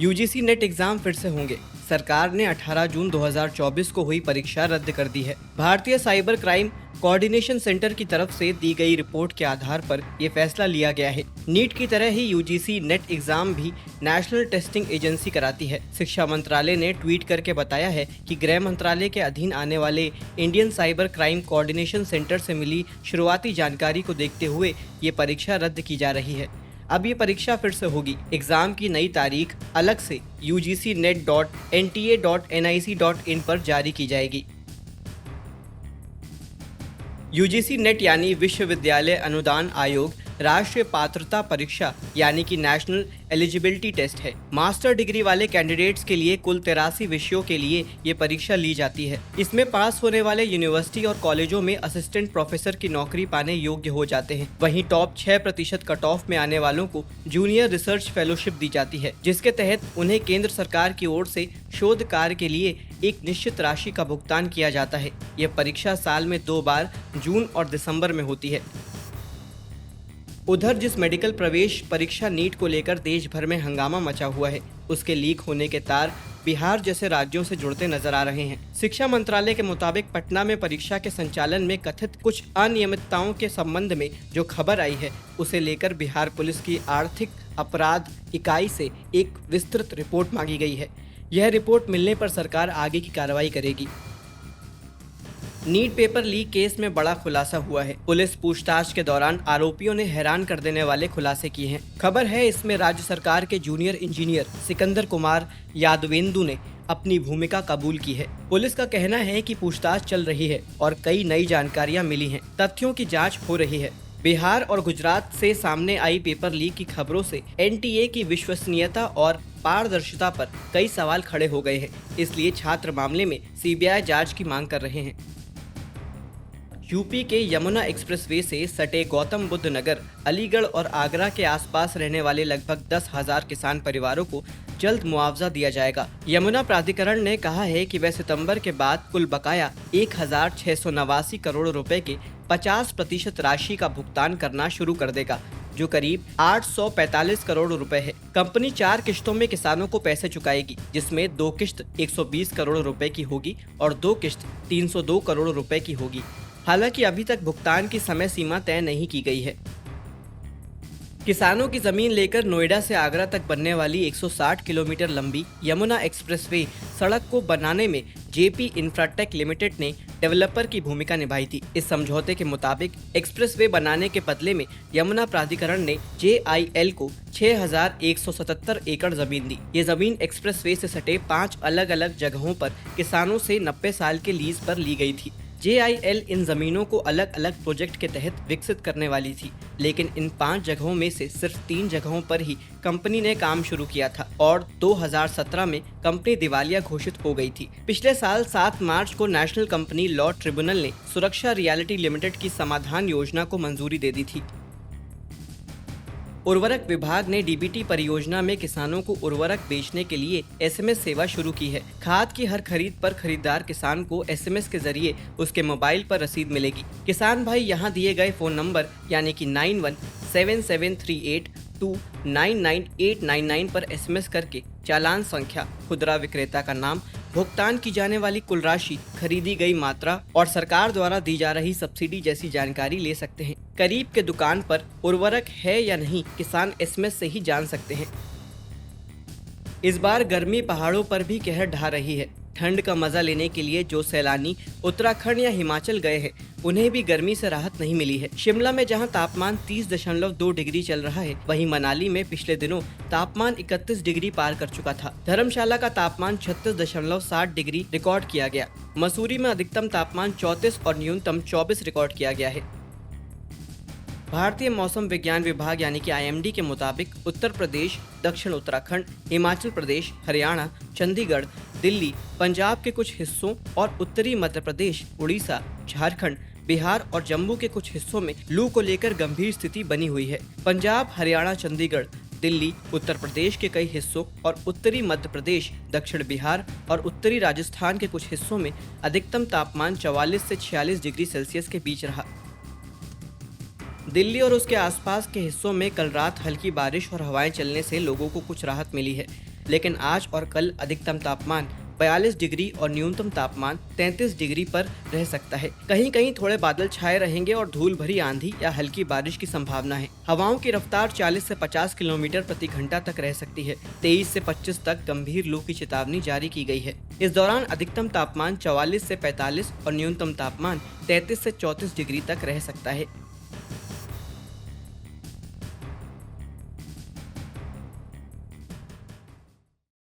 UGC net exam फिर से होंगे। सरकार ने 18 जून 2024 को हुई परीक्षा रद्द कर दी है। भारतीय साइबर क्राइम कोऑर्डिनेशन सेंटर की तरफ से दी गई रिपोर्ट के आधार पर यह फैसला लिया गया है। नीट की तरह ही यूजीसी नेट एग्जाम भी नेशनल टेस्टिंग एजेंसी कराती है। शिक्षा मंत्रालय ने ट्वीट करके बताया है कि गृह मंत्रालय के अधीन आने वाले Indian cyber crime coordination centre से मिली शुरुआती जानकारी को देखते हुए ये परीक्षा रद्द की जा रही है। अब ये परीक्षा फिर से होगी। एग्जाम की नई तारीख अलग से ugcnet.nta.nic.in पर जारी की जाएगी। यूजीसी नेट यानी विश्वविद्यालय अनुदान आयोग राष्ट्रीय पात्रता परीक्षा यानी कि नेशनल एलिजिबिलिटी टेस्ट है। मास्टर डिग्री वाले कैंडिडेट्स के लिए कुल 83 विषयों के लिए ये परीक्षा ली जाती है। इसमें पास होने वाले यूनिवर्सिटी और कॉलेजों में असिस्टेंट प्रोफेसर की नौकरी पाने योग्य हो जाते हैं। वहीं टॉप 6% कट ऑफ में आने वालों को जूनियर रिसर्च फेलोशिप दी जाती है, जिसके तहत उन्हें केंद्र सरकार की ओर से शोध कार्य के लिए एक निश्चित राशि का भुगतान किया जाता है। यह परीक्षा साल में 2 बार जून और दिसंबर में होती है। उधर जिस मेडिकल प्रवेश परीक्षा नीट को लेकर देश भर में हंगामा मचा हुआ है, उसके लीक होने के तार बिहार जैसे राज्यों से जुड़ते नजर आ रहे हैं। शिक्षा मंत्रालय के मुताबिक पटना में परीक्षा के संचालन में कथित कुछ अनियमितताओं के संबंध में जो खबर आई है, उसे लेकर बिहार पुलिस की आर्थिक अपराध इकाई से एक विस्तृत रिपोर्ट मांगी गई है। यह रिपोर्ट मिलने पर सरकार आगे की कार्रवाई करेगी। नीट पेपर लीक केस में बड़ा खुलासा हुआ है। पुलिस पूछताछ के दौरान आरोपियों ने हैरान कर देने वाले खुलासे किए हैं। खबर है इसमें राज्य सरकार के जूनियर इंजीनियर सिकंदर कुमार यादवेंदु ने अपनी भूमिका कबूल की है। पुलिस का कहना है कि पूछताछ चल रही है और कई नई जानकारियां मिली हैं। तथ्यों की जांच हो रही है। बिहार और गुजरात से सामने आई पेपर लीक की खबरों से एनटीए की विश्वसनीयता और पारदर्शिता पर कई सवाल खड़े हो गए हैं। इसलिए छात्र मामले में सीबीआई जांच की मांग कर रहे हैं। यूपी के यमुना एक्सप्रेसवे से सटे गौतम बुद्ध नगर, अलीगढ़ और आगरा के आसपास रहने वाले लगभग 10,000 किसान परिवारों को जल्द मुआवजा दिया जाएगा। यमुना प्राधिकरण ने कहा है कि वह सितंबर के बाद कुल बकाया 1,689 करोड़ रुपए के 50% राशि का भुगतान करना शुरू कर देगा, जो करीब 845 करोड़ रुपए है। कंपनी 4 किश्तों में किसानों को पैसे चुकाएगी, जिसमें 2 किश्त 120 करोड़ रुपए की होगी और 2 किश्त 302 करोड़ रुपए की होगी। हालांकि अभी तक भुगतान की समय सीमा तय नहीं की गई है। किसानों की जमीन लेकर नोएडा से आगरा तक बनने वाली 160 किलोमीटर लंबी यमुना एक्सप्रेसवे सड़क को बनाने में जेपी इंफ्राटेक लिमिटेड ने डेवलपर की भूमिका निभाई थी। इस समझौते के मुताबिक एक्सप्रेसवे बनाने के बदले में यमुना प्राधिकरण ने JIL को 6,177 एकड़ जमीन दी। ये जमीन एक्सप्रेसवे से सटे 5 अलग अलग जगहों पर किसानों से 90 साल के लीज पर ली गई थी। JIL इन जमीनों को अलग अलग प्रोजेक्ट के तहत विकसित करने वाली थी, लेकिन इन 5 जगहों में से सिर्फ 3 जगहों पर ही कंपनी ने काम शुरू किया था और 2017 में कंपनी दिवालिया घोषित हो गई थी। पिछले साल 7 मार्च को नेशनल कंपनी लॉ ट्रिब्यूनल ने सुरक्षा रियल्टी लिमिटेड की समाधान योजना को मंजूरी दे दी थी। उर्वरक विभाग ने डीबीटी परियोजना में किसानों को उर्वरक बेचने के लिए SMS सेवा शुरू की है। खाद की हर खरीद पर खरीदार किसान को SMS के जरिए उसके मोबाइल पर रसीद मिलेगी। किसान भाई यहां दिए गए फोन नंबर यानी कि 917738299899 पर SMS करके चालान संख्या, खुदरा विक्रेता का नाम, भुगतान की जाने वाली कुल राशि, खरीदी गई मात्रा और सरकार द्वारा दी जा रही सब्सिडी जैसी जानकारी ले सकते हैं। करीब के दुकान पर उर्वरक है या नहीं किसान SMS से ही जान सकते हैं। इस बार गर्मी पहाड़ों पर भी कहर ढा रही है। ठंड का मजा लेने के लिए जो सैलानी उत्तराखंड या हिमाचल गए हैं, उन्हें भी गर्मी से राहत नहीं मिली है। शिमला में जहां तापमान 30.2 डिग्री चल रहा है, वहीं मनाली में पिछले दिनों तापमान 31 डिग्री पार कर चुका था। धर्मशाला का तापमान 36.7 डिग्री रिकॉर्ड किया गया। मसूरी में अधिकतम तापमान 34 और न्यूनतम 24 रिकॉर्ड किया गया है। भारतीय मौसम विज्ञान विभाग यानी कि IMD के मुताबिक उत्तर प्रदेश, दक्षिण उत्तराखंड, हिमाचल प्रदेश, हरियाणा, चंडीगढ़, दिल्ली, पंजाब के कुछ हिस्सों और उत्तरी मध्य प्रदेश, उड़ीसा, झारखंड, बिहार और जम्मू के कुछ हिस्सों में लू को लेकर गंभीर स्थिति बनी हुई है। पंजाब, हरियाणा, चंडीगढ़, दिल्ली, उत्तर प्रदेश के कई हिस्सों और उत्तरी मध्य प्रदेश, दक्षिण बिहार और उत्तरी राजस्थान के कुछ हिस्सों में अधिकतम तापमान 44 से 46 डिग्री सेल्सियस के बीच रहा। दिल्ली और उसके आसपास के हिस्सों में कल रात हल्की बारिश और हवाएं चलने से लोगों को कुछ राहत मिली है, लेकिन आज और कल अधिकतम तापमान 42 डिग्री और न्यूनतम तापमान 33 डिग्री पर रह सकता है। कहीं कहीं थोड़े बादल छाए रहेंगे और धूल भरी आंधी या हल्की बारिश की संभावना है। हवाओं की रफ्तार 40 से 50 किलोमीटर प्रति घंटा तक रह सकती है। 23 से 25 तक गंभीर लू की चेतावनी जारी की गई है। इस दौरान अधिकतम तापमान 44 से 45 और न्यूनतम तापमान 33 से 34 डिग्री तक रह सकता है।